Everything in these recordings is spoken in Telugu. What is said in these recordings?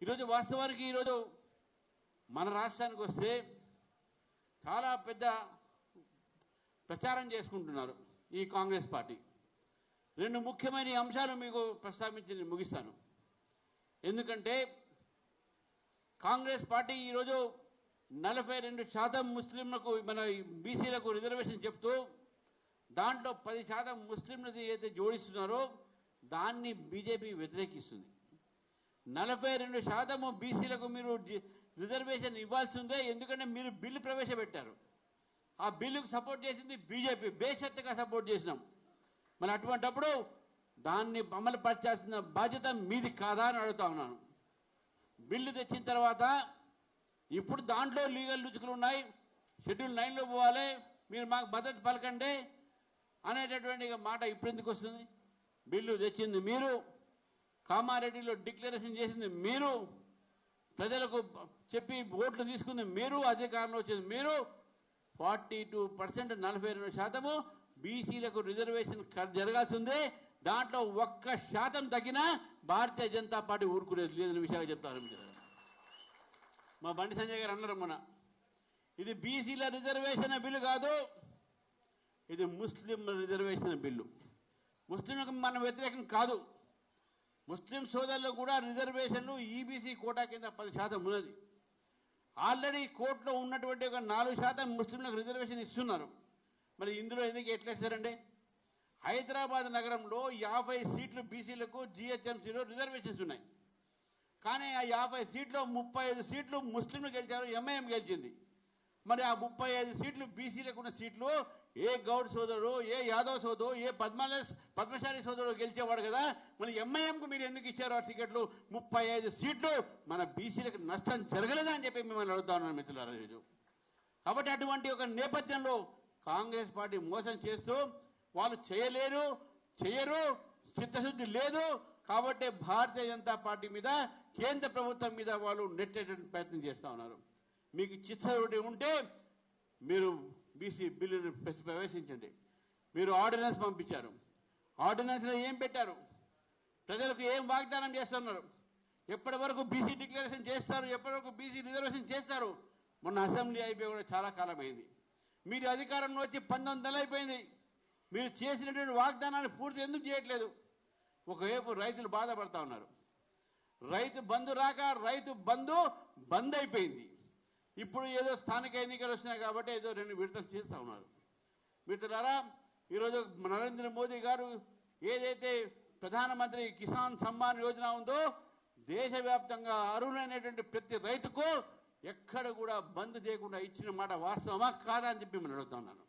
ఈరోజు వాస్తవానికి ఈరోజు మన రాష్ట్రానికి వస్తే చాలా పెద్ద ప్రచారం చేసుకుంటున్నారు ఈ కాంగ్రెస్ పార్టీ. రెండు ముఖ్యమైన అంశాలు మీకు ప్రస్తావించి ముగిస్తాను. ఎందుకంటే కాంగ్రెస్ పార్టీ ఈరోజు 42% ముస్లింలకు మన బీసీలకు రిజర్వేషన్ చెప్తూ దాంట్లో 10% ముస్లింలకు ఏదైతే జోడిస్తున్నారో దాన్ని బీజేపీ వ్యతిరేకిస్తుంది. 42% బీసీలకు మీరు రిజర్వేషన్ ఇవ్వాల్సిందే. ఎందుకంటే మీరు బిల్లు ప్రవేశపెట్టారు, ఆ బిల్లుకు సపోర్ట్ చేసింది బీజేపీ, బేషరతుగా సపోర్ట్ చేసినాం. మరి అటువంటప్పుడు దాన్ని అమలు పరచాల్సిన బాధ్యత మీది కాదా అని అడుగుతా ఉన్నాను. బిల్లు తెచ్చిన తర్వాత ఇప్పుడు దాంట్లో లీగల్ రుచుకులు ఉన్నాయి, షెడ్యూల్ 9లో పోవాలి, మీరు మాకు మద్దతు పలకండి అనేటటువంటి మాట ఇప్పుడు ఎందుకు వస్తుంది? బిల్లు తెచ్చింది మీరు, కామారెడ్డిలో డిక్లరేషన్ చేసింది మీరు, ప్రజలకు చెప్పి ఓట్లు తీసుకుంది మీరు, అధికారంలో వచ్చింది మీరు. 42% 42% బీసీలకు రిజర్వేషన్ జరగాల్సిందే. దాంట్లో 1% తగ్గినా భారతీయ జనతా పార్టీ ఊరుకునేది లేదని విషయాలు చెప్తారు. మా బండి సంజయ్ గారు అన్నారు మొన్న, ఇది బీసీల రిజర్వేషన్ బిల్లు కాదు, ఇది ముస్లిం రిజర్వేషన్ బిల్లు. ముస్లింలకు మన వ్యతిరేకం కాదు, ముస్లిం సోదరులకు కూడా రిజర్వేషన్లు ఈబీసీ కోటా కింద 10% ఉన్నది. ఆల్రెడీ కోర్టులో ఉన్నటువంటి ఒక 4% ముస్లింలకు రిజర్వేషన్ ఇస్తున్నారు. మరి ఇందులో ఎందుకు ఎట్లేస్తారండి? హైదరాబాద్ నగరంలో 50 సీట్లు బీసీలకు జిహెచ్ఎంసీలో రిజర్వేషన్స్ ఉన్నాయి. కానీ ఆ 50 సీట్లో 35 సీట్లు ముస్లింలు గెలిచారు, ఎంఐఎం గెలిచింది. మరి ఆ 35 సీట్లు బీసీలకు ఉన్న సీట్లు ఏ గౌడ్ సోదరుడు, ఏ యాదవ్ సోదరుడు, ఏ పద్మశాలి సోదరుడు గెలిచేవాడు కదా. మరి ఎంఐఎంకు మీరు ఎందుకు ఇచ్చారు ఆ టికెట్లు? 35 సీట్లు మన బీసీలకు నష్టం జరగలేదా అని చెప్పి మిమ్మల్ని అడుగుతా ఉన్నాను మిత్రులారా ఈరోజు. కాబట్టి అటువంటి ఒక నేపథ్యంలో కాంగ్రెస్ పార్టీ మోసం చేస్తూ వాళ్ళు చేయలేరు, చేయరు, చిత్తశుద్ధి లేదు. కాబట్టి భారతీయ జనతా పార్టీ మీద, కేంద్ర ప్రభుత్వం మీద వాళ్ళు నెట్టేటువంటి ప్రయత్నం చేస్తూ ఉన్నారు. మీకు చిత్తశుద్ధి ఉంటే మీరు బీసీ బిల్లును ప్రవేశించండి. మీరు ఆర్డినెన్స్ పంపించారు, ఆర్డినెన్స్లో ఏం పెట్టారు? ప్రజలకు ఏం వాగ్దానం చేస్తున్నారు? ఎప్పటి వరకు బీసీ డిక్లరేషన్ చేస్తారు? ఎప్పటి వరకు బీసీ రిజర్వేషన్ చేస్తారు? మొన్న అసెంబ్లీ అయిపోయి కూడా చాలా కాలం అయింది. మీరు అధికారంలో వచ్చి 19 నెలలు అయిపోయింది. మీరు చేసినటువంటి వాగ్దానాలు పూర్తి ఎందుకు చేయట్లేదు? ఒకవైపు రైతులు బాధపడతా ఉన్నారు, రైతు బంధు రాక రైతు బంధు బంద్ అయిపోయింది. ఇప్పుడు ఏదో స్థానిక ఎన్నికలు వచ్చినాయి కాబట్టి ఏదో 2 విడతలు చేస్తూ ఉన్నారు. మిత్రులారా, ఈరోజు నరేంద్ర మోదీ గారు ఏదైతే ప్రధానమంత్రి కిసాన్ సమ్మాన్ యోజన ఉందో, దేశవ్యాప్తంగా అర్హులైనటువంటి ప్రతి రైతుకు ఎక్కడ కూడా బంద్ చేయకుండా ఇచ్చిన మాట వాస్తవమా కాదా అని చెప్పి మనం అడుగుతున్నాను.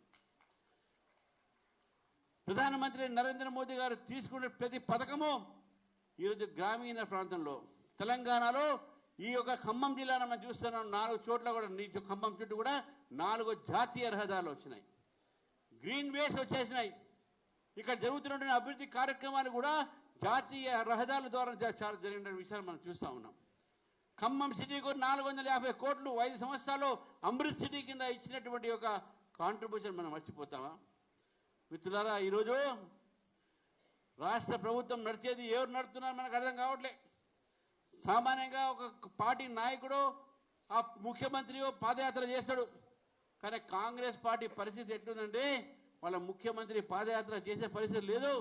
ప్రధానమంత్రి నరేంద్ర మోదీ గారు తీసుకునే ప్రతి పథకము ఈరోజు గ్రామీణ ప్రాంతంలో, తెలంగాణలో ఈ యొక్క ఖమ్మం జిల్లాను మనం చూస్తున్నాం, 4 చోట్ల కూడా ఖమ్మం చుట్టూ కూడా 4 జాతీయ రహదారులు వచ్చినాయి, గ్రీన్ వేస్ వచ్చేసినాయి. ఇక్కడ జరుగుతున్నటువంటి అభివృద్ధి కార్యక్రమాలు కూడా జాతీయ రహదారుల ద్వారా జరిగిన విషయాలు మనం చూస్తూ ఉన్నాం. ఖమ్మం సిటీకు 450 కోట్లు 5 సంవత్సరాలు అమృత్ సిటీ కింద ఇచ్చినటువంటి ఒక కాంట్రిబ్యూషన్ మనం మర్చిపోతామా? మిత్రులారా, ఈరోజు రాష్ట్ర ప్రభుత్వం నడిచేది ఎవరు నడుతున్నారు మనకు అర్థం కావట్లే. సామాన్యంగా ఒక పార్టీ నాయకుడు, ఆ ముఖ్యమంత్రి పాదయాత్ర చేస్తాడు. కానీ కాంగ్రెస్ పార్టీ పరిస్థితి ఎట్లుందంటే, వాళ్ళ ముఖ్యమంత్రి పాదయాత్ర చేసే పరిస్థితి లేదు.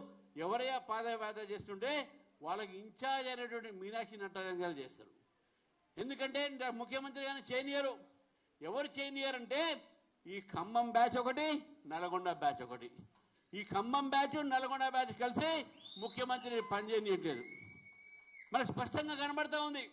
ఎవరైనా పాదయాత్ర చేస్తుంటే వాళ్ళకి ఇన్ఛార్జ్ అయినటువంటి మీనాక్షి నటరాజన్ గారు చేస్తారు. ఎందుకంటే ముఖ్యమంత్రి కానీ చేయనియరు. ఎవరు చేయనియరంటే ఈ ఖమ్మం బ్యాచ్ ఒకటి, నల్గొండ బ్యాచ్ ఒకటి. ఈ ఖమ్మం బ్యాచ్, నల్గొండ బ్యాచ్ కలిసి ముఖ్యమంత్రిని పనిచేయనియట్లేదు. మనకు స్పష్టంగా కనబడతా ఉంది.